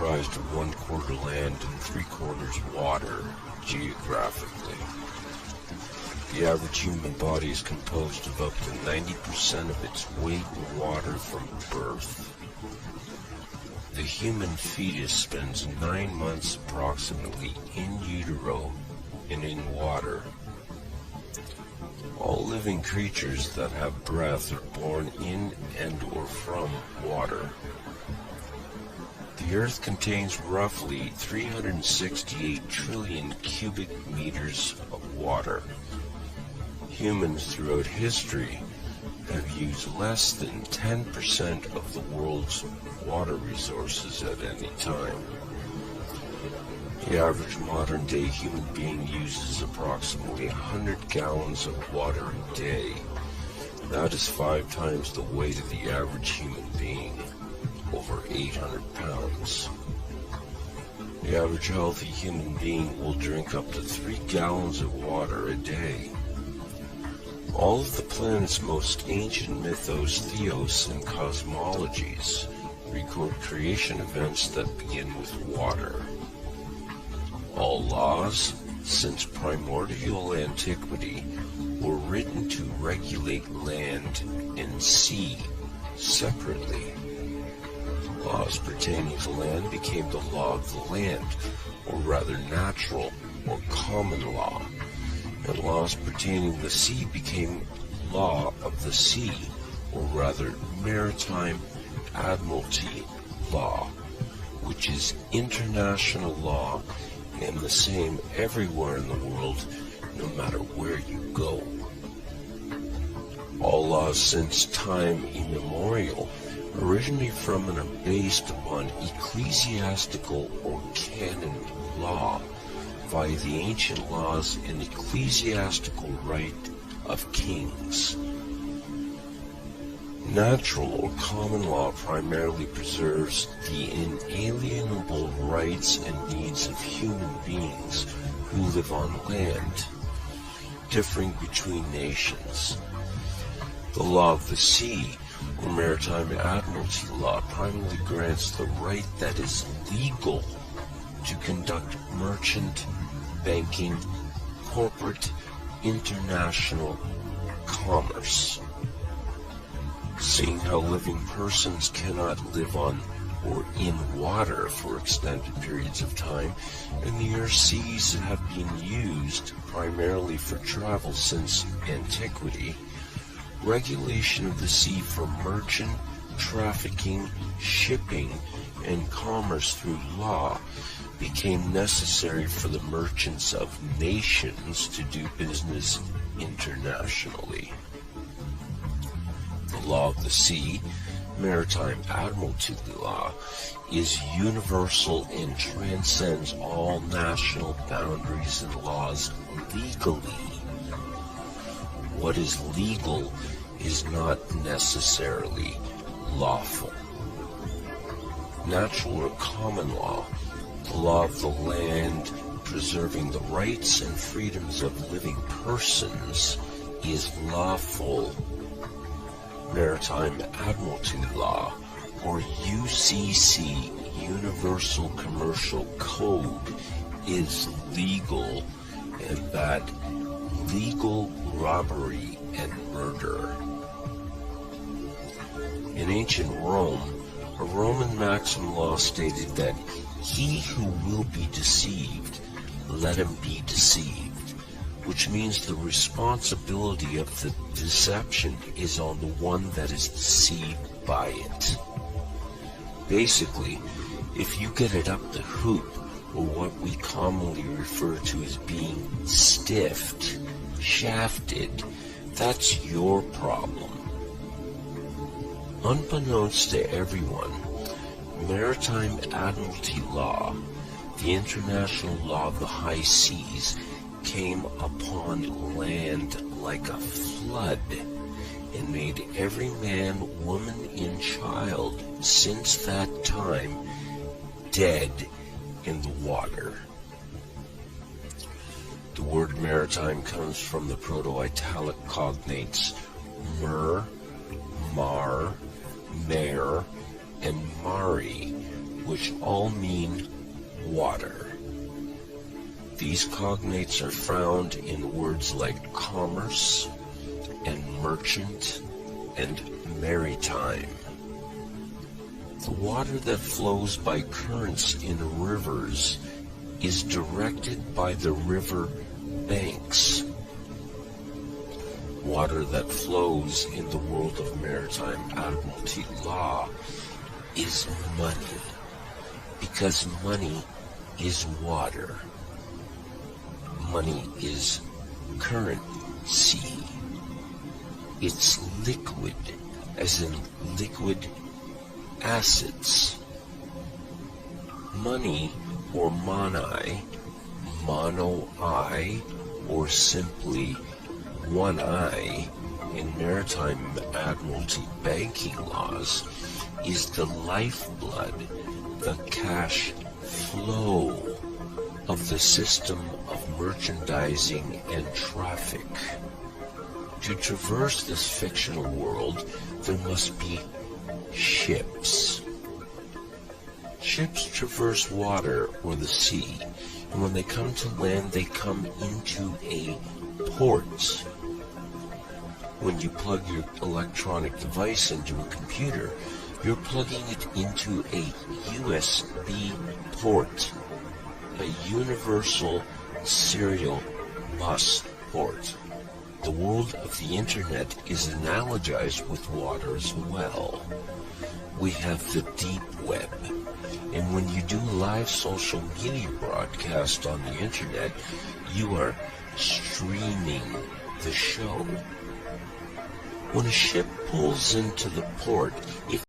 comprised of 1/4 land and 3/4 water geographically. The average human body is composed of up to 90% of its weight in water from birth. The human fetus spends 9 months approximately in utero and in water. All living creatures that have breath are born in and or from water. The Earth contains roughly 368 trillion cubic meters of water. Humans throughout history have used less than 10% of the world's water resources at any time. The average modern-day human being uses approximately 100 gallons of water a day. That is 5 times the weight of the average human being, over 800 pounds. The average healthy human being will drink up to 3 gallons of water a day. All of the planet's most ancient mythos, theos, and cosmologies record creation events that begin with water. All laws, since primordial antiquity, were written to regulate land and sea separately. Laws pertaining to land became the law of the land, or rather natural or common law, and laws pertaining to the sea became law of the sea, or rather maritime admiralty law, which is international law and the same everywhere in the world, no matter where you go. All laws since time immemorial originate from and are based upon ecclesiastical or canon law via the ancient laws and ecclesiastical right of kings. Natural or common law primarily preserves the inalienable rights and needs of human beings who live on land, differing between nations. The law of the sea, or maritime admiralty law, primarily grants the right that is legal to conduct merchant, banking, corporate, international commerce. Seeing how living persons cannot live on or in water for extended periods of time, and the Earth's seas have been used primarily for travel since antiquity, regulation of the sea for merchant, trafficking, shipping, and commerce through law became necessary for the merchants of nations to do business internationally. The law of the sea, maritime admiralty law, is universal and transcends all national boundaries and laws legally. What is legal is not necessarily lawful. Natural or common law, the law of the land preserving the rights and freedoms of living persons, is lawful. Maritime Admiralty Law, or UCC, Universal Commercial Code, is legal, and that legal robbery and murder. In ancient Rome, a Roman maxim law stated that he who will be deceived, let him be deceived, which means the responsibility of the deception is on the one that is deceived by it. Basically, if you get it up the hoop, or what we commonly refer to as being stiffed, shafted, that's your problem. Unbeknownst to everyone, maritime admiralty law, the international law of the high seas, came upon land like a flood and made every man, woman, and child since that time dead in the water. The word maritime comes from the Proto-Italic cognates mer, mar, mare, and mari, which all mean water. These cognates are found in words like commerce and merchant and maritime. The water that flows by currents in rivers is directed by the river banks. Water that flows in the world of maritime admiralty law is money, because money is water. Money is currency. It's liquid, as in liquid assets. Money, or monai, mono-I, or simply one eye in maritime admiralty banking laws, is the lifeblood, the cash flow of the system of merchandising and traffic. To traverse this fictional world, there must be ships. Ships traverse water or the sea, and when they come to land, they come into a port. When you plug your electronic device into a computer, you're plugging it into a USB port, a universal serial bus port. The world of the internet is analogized with water as well. We have the deep web, and when you do live social media broadcast on the internet, you are streaming the show. When a ship pulls into the port, it